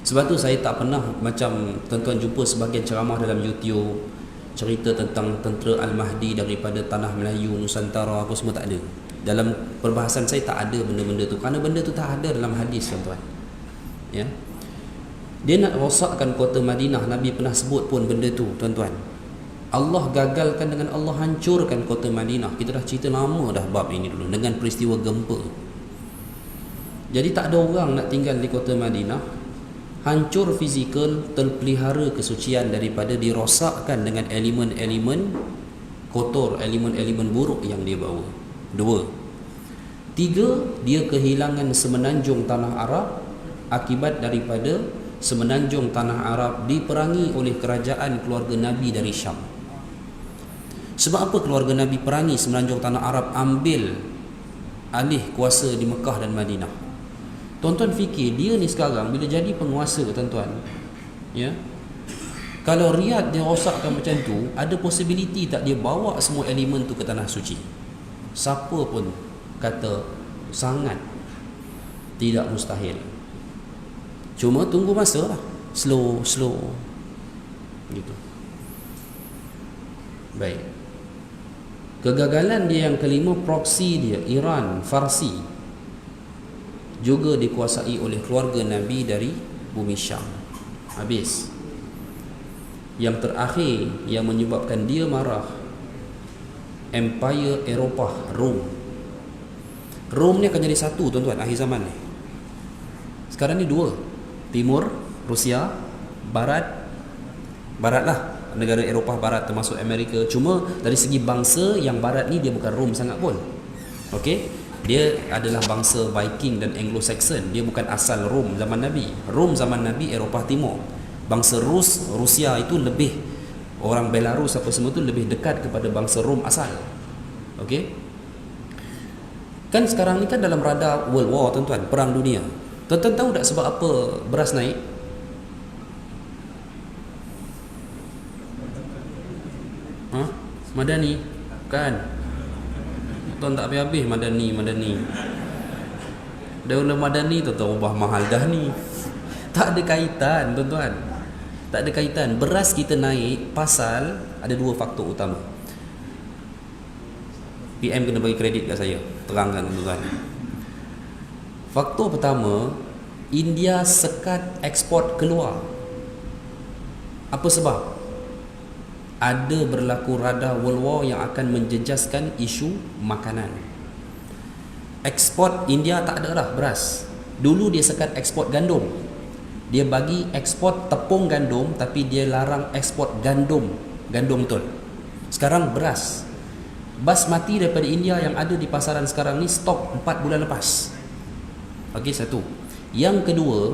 Sebab tu saya tak pernah macam tuan-tuan jumpa sebahagian ceramah dalam YouTube cerita tentang tentera Al-Mahdi daripada tanah Melayu, Nusantara, apa semua, tak ada. Dalam perbahasan saya tak ada benda-benda tu, kerana benda tu tak ada dalam hadis, tuan-tuan. Ya. Dia nak rosakkan kota Madinah, Nabi pernah sebut pun benda tu, tuan-tuan. Allah gagalkan dengan Allah hancurkan kota Madinah. Kita dah cerita lama dah bab ini dulu dengan peristiwa gempa. Jadi tak ada orang nak tinggal di kota Madinah. Hancur fizikal, terpelihara kesucian daripada dirosakkan dengan elemen-elemen kotor, elemen-elemen buruk yang dia bawa. 2. 3, dia kehilangan semenanjung tanah Arab akibat daripada semenanjung tanah Arab diperangi oleh kerajaan keluarga Nabi dari Syam. Sebab apa keluarga Nabi perangi semenanjung tanah Arab, ambil alih kuasa di Mekah dan Madinah? Tuan-tuan fikir, dia ni sekarang bila jadi penguasa, tuan-tuan, ya, kalau Riyadh dia rosakkan macam tu, ada possibility tak dia bawa semua elemen tu ke tanah suci? Siapa pun kata sangat tidak mustahil. Cuma tunggu masa lah, slow gitu. Baik, kegagalan dia yang kelima, proksi dia Iran, Farsi, juga dikuasai oleh keluarga Nabi dari bumi Syam. Habis. Yang terakhir yang menyebabkan dia marah, Empire Eropah, Rom. Rom ni akan jadi satu, tuan-tuan, akhir zaman ni. Sekarang ni dua, Timur, Rusia, Barat lah, negara Eropah Barat termasuk Amerika. Cuma dari segi bangsa, yang Barat ni dia bukan Rom sangat pun. Okey, dia adalah bangsa Viking dan Anglo-Saxon. Dia bukan asal Rom zaman Nabi. Rom zaman Nabi Eropah Timur. Bangsa Rusia itu lebih, orang Belarus apa semua tu lebih dekat kepada bangsa Rom asal. Okey, kan sekarang ni kan dalam radar World War, tuan-tuan, perang dunia. Tuan-tuan tahu tak sebab apa beras naik? Madani? Bukan. Tuan tak habis-habis Madani. Daulah Madani tu ubah mahal dah ni. Tak ada kaitan, tuan-tuan. Tak ada kaitan. Beras kita naik pasal ada dua faktor utama. PM kena bagi kredit kat saya, terangkan, tuan-tuan. Faktor pertama, India sekat ekspor keluar. Apa sebab? Ada berlaku radar World War yang akan menjejaskan isu makanan. Ekspor India tak ada dah beras. Dulu dia sekat ekspor gandum. Dia bagi ekspor tepung gandum, tapi dia larang ekspor gandum betul. Sekarang beras basmati daripada India yang ada di pasaran sekarang ni stok 4 bulan lepas. Okey, satu. Yang kedua,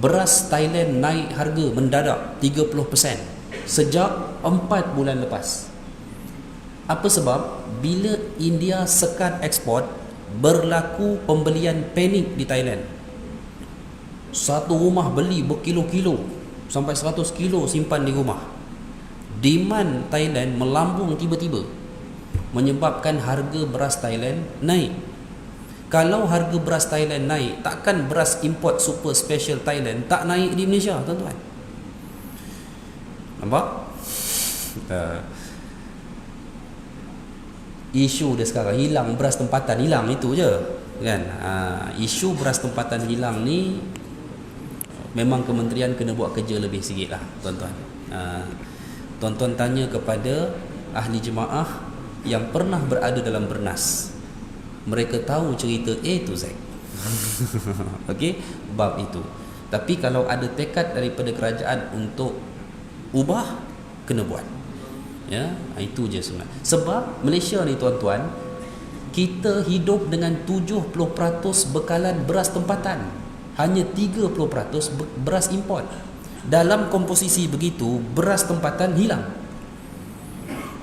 beras Thailand naik harga mendadak 30% sejak 4 bulan lepas. Apa sebab? Bila India sekat ekspor, berlaku pembelian panik di Thailand. Satu rumah beli berkilo-kilo, sampai 100 kilo simpan di rumah. Demand Thailand melambung tiba-tiba, menyebabkan harga beras Thailand naik. Kalau harga beras Thailand naik, takkan beras import super special Thailand tak naik di Malaysia, tuan-tuan. Nampak? Isu dia sekarang hilang beras tempatan, hilang itu je kan. Isu beras tempatan hilang ni memang kementerian kena buat kerja lebih sikit lah, tuan-tuan. Tuan-tuan tanya kepada ahli jemaah yang pernah berada dalam Bernas, mereka tahu cerita A to Z. Okey, bab itu. Tapi kalau ada tekad daripada kerajaan untuk ubah, kena buat. Ya, itu je sebenarnya. Sebab Malaysia ni, tuan-tuan, kita hidup dengan 70% bekalan beras tempatan, hanya 30% beras import. Dalam komposisi begitu, beras tempatan hilang.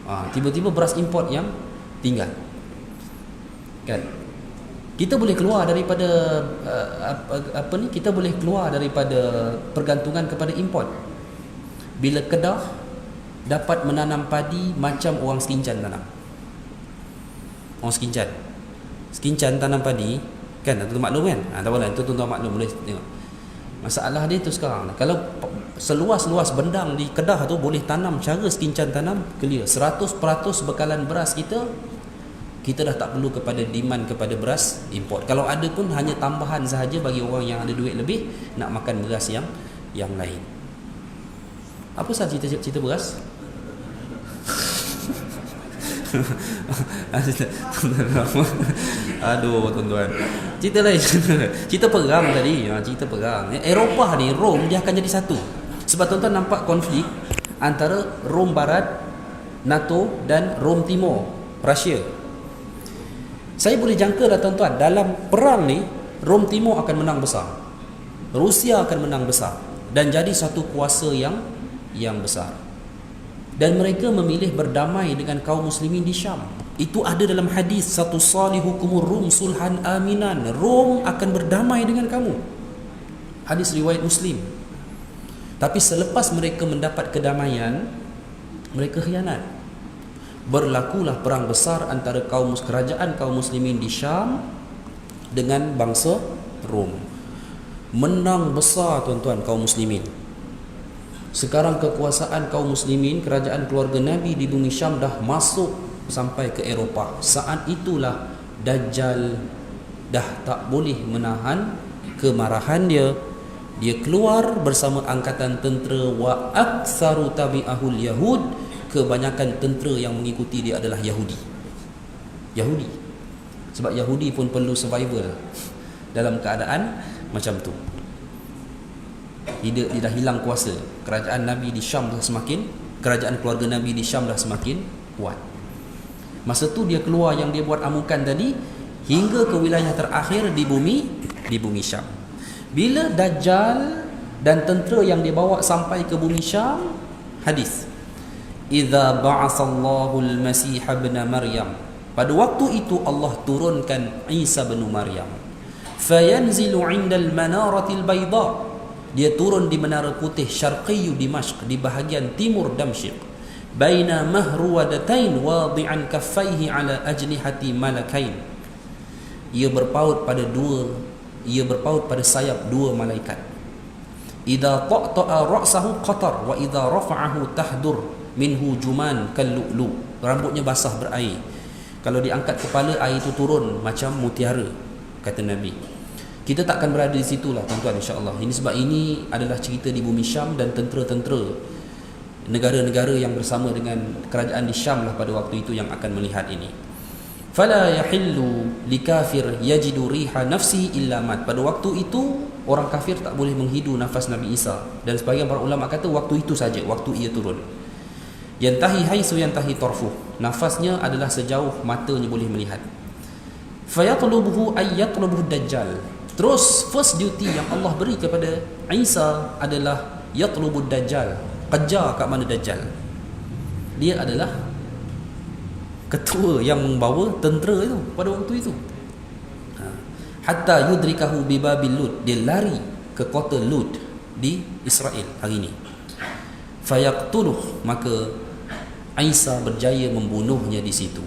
Tiba-tiba beras import yang tinggal. Kan? Kita boleh keluar daripada kita boleh keluar daripada pergantungan kepada import. Bila Kedah dapat menanam padi macam orang Sekincan tanam. Orang Sekincan tanam padi, kan? Tuan-tuan maklum kan? Tak apalah, itu tuan-tuan maklum, boleh tengok. Masalah dia tu sekarang, kalau seluas-luas bendang di Kedah tu boleh tanam cara Sekincan tanam, clear 100% bekalan beras kita dah tak perlu kepada demand kepada beras import. Kalau ada pun hanya tambahan sahaja bagi orang yang ada duit lebih nak makan beras yang lain. Apa sahaja cerita beras? Aduh, tuan-tuan, cerita lain. Cerita perang tadi. Cerita perang Eropah ni, Rom dia akan jadi satu. Sebab tuan-tuan nampak konflik antara Rom Barat, NATO, dan Rom Timur, Rusia. Saya boleh jangka lah, tuan-tuan, dalam perang ni Rom Timur akan menang besar, Rusia akan menang besar dan jadi satu kuasa yang besar. Dan mereka memilih berdamai dengan kaum muslimin di Syam. Itu ada dalam hadis, satu salihukumur Rum sulhan aminan, Rom akan berdamai dengan kamu. Hadis riwayat Muslim. Tapi selepas mereka mendapat kedamaian, mereka khianat. Berlakulah perang besar antara kerajaan kaum muslimin di Syam dengan bangsa Rom. Menang besar, tuan-tuan, kaum muslimin. Sekarang kekuasaan kaum muslimin, kerajaan keluarga Nabi di bumi Syam dah masuk sampai ke Eropah. Saat itulah Dajjal dah tak boleh menahan kemarahan dia. Dia keluar bersama angkatan tentera, wa aktsaru tabi'ahul yahud. Kebanyakan tentera yang mengikuti dia adalah Yahudi. Sebab Yahudi pun perlu survival dalam keadaan macam tu. Dia dah hilang kuasa. Kerajaan Nabi di Syam dah kerajaan keluarga Nabi di Syam dah semakin kuat. Masa tu dia keluar, yang dia buat amukan tadi, hingga ke wilayah terakhir di bumi Syam. Bila Dajjal dan tentera yang dia bawa sampai ke bumi Syam, hadis, idza ba'atsallahu al-masih ibn Maryam, pada waktu itu Allah turunkan Isa bin Maryam, fayanzilu 'inda al-manaratil bayda, dia turun di menara putih syarqiyyu Dimashq, di bahagian timur Damsyik, baina mahruwadatain wadi'an kaffaihi ala ajnihati malakain, ia berpaut pada sayap dua malaikat. Idza taqta'a ra'sahu qatar wa idza rafa'ahu tahdur minhu juman kallu'lu, rambutnya basah berair, kalau diangkat kepala air itu turun macam mutiara, kata Nabi. Kita tak akan berada di situlah, tuan-tuan, insya-Allah. Ini sebab ini adalah cerita di bumi Syam dan tentera-tentera negara-negara yang bersama dengan kerajaan di Syam lah pada waktu itu yang akan melihat ini. Fala yahillu likafir yajidu riha nafsi illa mat. Pada waktu itu orang kafir tak boleh menghidu nafas Nabi Isa, dan sebahagian para ulama kata waktu itu saja, waktu ia turun. Yantahi haisu yantahi tarfuh, nafasnya adalah sejauh matanya boleh melihat. Fayatlubuhu ayyatlubuhu dajjal. Terus first duty yang Allah beri kepada Isa adalah yatlubud dajjal, kejar kat mana Dajjal. Dia adalah ketua yang membawa tentera itu pada waktu itu. Hatta yudrikahu bi babil Lud, dia lari ke kota Lud di Israel hari ini. Fayaqtuluh, maka Isa berjaya membunuhnya di situ.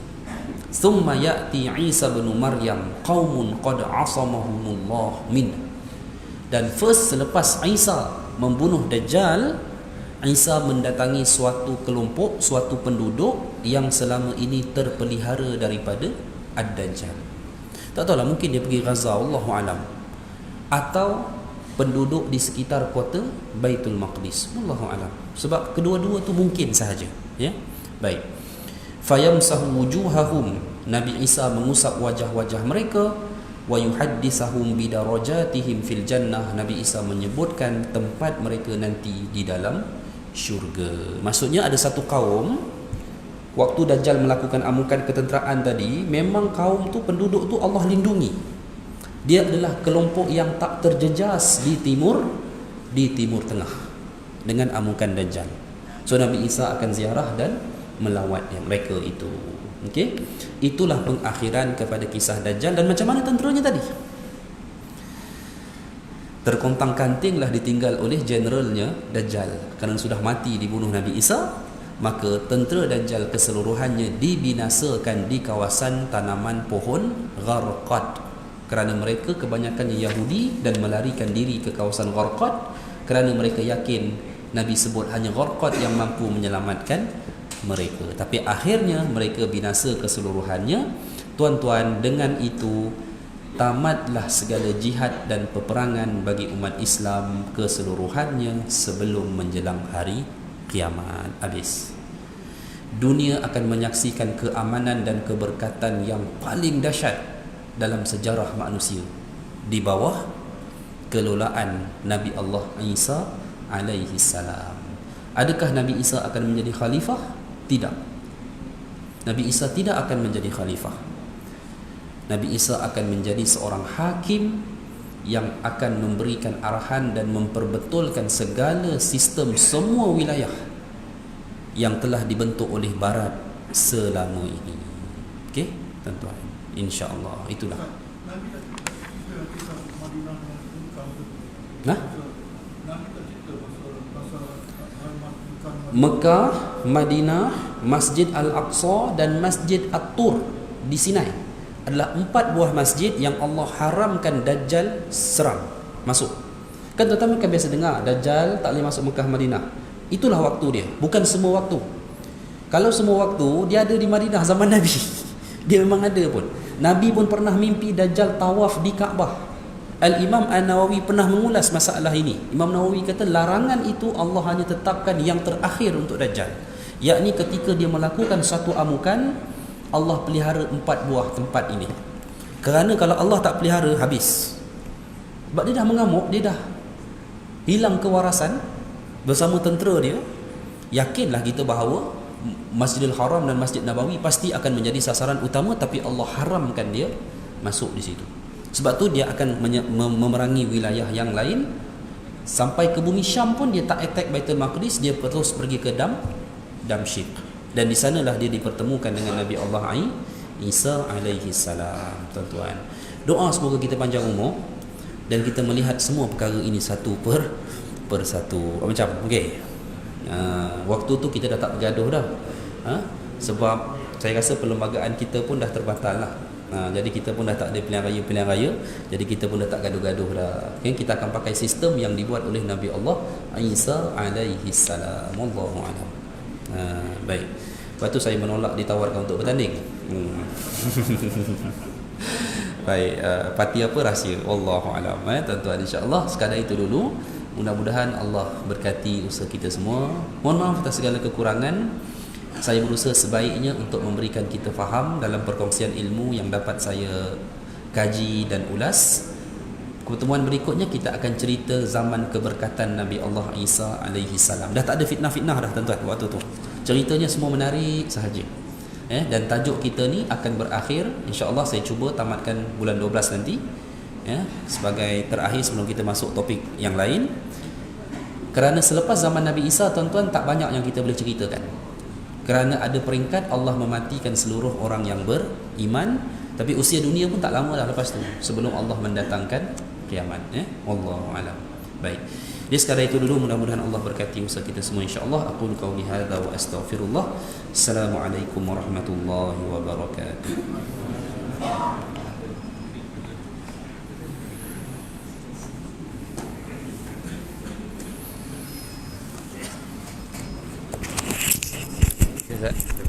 thumma ya'ti Isa bin Maryam qaumun qad asamahumullah min. Dan first selepas Isa membunuh Dajjal, Isa mendatangi suatu kelompok, suatu penduduk yang selama ini terpelihara daripada Ad-Dajjal. Tak tahulah, mungkin dia pergi Gaza, Allahu alam, atau penduduk di sekitar kota Baitul Maqdis, Allahu alam. Sebab kedua-dua tu mungkin sahaja, ya. Baik. Fayamsahu wujuhahum, Nabi Isa mengusap wajah-wajah mereka, wa yuhaddisahum bidarajatihim fil jannah, Nabi Isa menyebutkan tempat mereka nanti di dalam syurga. Maksudnya ada satu kaum, waktu Dajjal melakukan amukan ketenteraan tadi, memang kaum tu, penduduk tu Allah lindungi. Dia adalah kelompok yang tak terjejas di timur tengah dengan amukan Dajjal. So Nabi Isa akan ziarah dan melawat mereka itu. Okey, itulah pengakhiran kepada kisah Dajjal. Dan macam mana tenteranya tadi? Terkontang-kantinglah ditinggal oleh generalnya Dajjal. Kerana sudah mati dibunuh Nabi Isa, maka tentera Dajjal keseluruhannya dibinasakan di kawasan tanaman pohon Gharqad. Kerana mereka kebanyakannya Yahudi dan melarikan diri ke kawasan Gharqad, kerana mereka yakin Nabi sebut hanya Gharqad yang mampu menyelamatkan mereka. Tapi akhirnya mereka binasa keseluruhannya. Tuan-tuan, dengan itu tamatlah segala jihad dan peperangan bagi umat Islam keseluruhannya sebelum menjelang hari kiamat. Habis. Dunia akan menyaksikan keamanan dan keberkatan yang paling dahsyat dalam sejarah manusia di bawah kelolaan Nabi Allah Isa alaihi salam. Adakah Nabi Isa akan menjadi khalifah? Tidak. Nabi Isa tidak akan menjadi khalifah. Nabi Isa akan menjadi seorang hakim yang akan memberikan arahan dan memperbetulkan segala sistem semua wilayah yang telah dibentuk oleh Barat selama ini. Okey, tuan-tuan, insya-Allah itulah. Nah, Mekah, Madinah, Masjid Al-Aqsa dan Masjid At-Tur di Sinai adalah 4 buah masjid yang Allah haramkan Dajjal serang masuk. Kan tuan-tuan kan biasa dengar Dajjal tak boleh masuk Mekah, Madinah. Itulah waktu dia, bukan semua waktu. Kalau semua waktu, dia ada di Madinah zaman Nabi. Dia memang ada pun. Nabi pun pernah mimpi Dajjal tawaf di Kaabah. Al-Imam An-Nawawi pernah mengulas masalah ini. Imam Nawawi kata larangan itu Allah hanya tetapkan yang terakhir untuk Dajjal, yakni ketika dia melakukan satu amukan, Allah pelihara 4 buah tempat ini. Kerana kalau Allah tak pelihara, habis. Sebab dia dah mengamuk, dia dah hilang kewarasan bersama tentera dia. Yakinlah kita bahawa Masjidil Haram dan Masjid Nabawi pasti akan menjadi sasaran utama, tapi Allah haramkan dia masuk di situ. Sebab tu dia akan memerangi wilayah yang lain sampai ke bumi Syam pun dia tak attack Baitul Maqdis, dia terus pergi ke Damsyik. Dan di sanalah dia dipertemukan dengan Nabi Allah Isa alaihi salam. Tuan-tuan, doa semoga kita panjang umur dan kita melihat semua perkara ini satu per satu. Macam okey. Waktu tu kita dah tak bergaduh dah. Sebab saya rasa perlembagaan kita pun dah terbatal lah. Jadi kita pun dah tak ada pilihan raya, jadi kita pun dah tak gaduh-gaduh dah. Okay, kita akan pakai sistem yang dibuat oleh Nabi Allah Isa alaihi salam. Wallahu a'lam. Baik. Lepas tu saya menolak ditawarkan untuk bertanding. Baik, parti apa rahsia? Wallahu a'lam. Tuan-tuan, insya-Allah sekadar itu dulu. Mudah-mudahan Allah berkati usaha kita semua. Mohon maaf atas segala kekurangan. Saya berusaha sebaiknya untuk memberikan kita faham dalam perkongsian ilmu yang dapat saya kaji dan ulas. Pertemuan berikutnya kita akan cerita zaman keberkatan Nabi Allah Isa alaihi salam. Dah tak ada fitnah-fitnah dah tuan-tuan waktu tu. Ceritanya semua menarik sahaja. Dan tajuk kita ni akan berakhir, insya-Allah saya cuba tamatkan bulan 12 nanti. Sebagai terakhir sebelum kita masuk topik yang lain. Kerana selepas zaman Nabi Isa tuan-tuan tak banyak yang kita boleh ceritakan. Kerana ada peringkat Allah mematikan seluruh orang yang beriman, tapi usia dunia pun tak lama dah lepas tu, sebelum Allah mendatangkan kiamat. Wallahu a'lam. Baik. Jadi sekadar itu dulu, mudah-mudahan Allah berkati usaha kita semua insya-Allah. Aqulu qauli hadza wa astaghfirullah. Assalamualaikum warahmatullahi wabarakatuh. Jazakallahu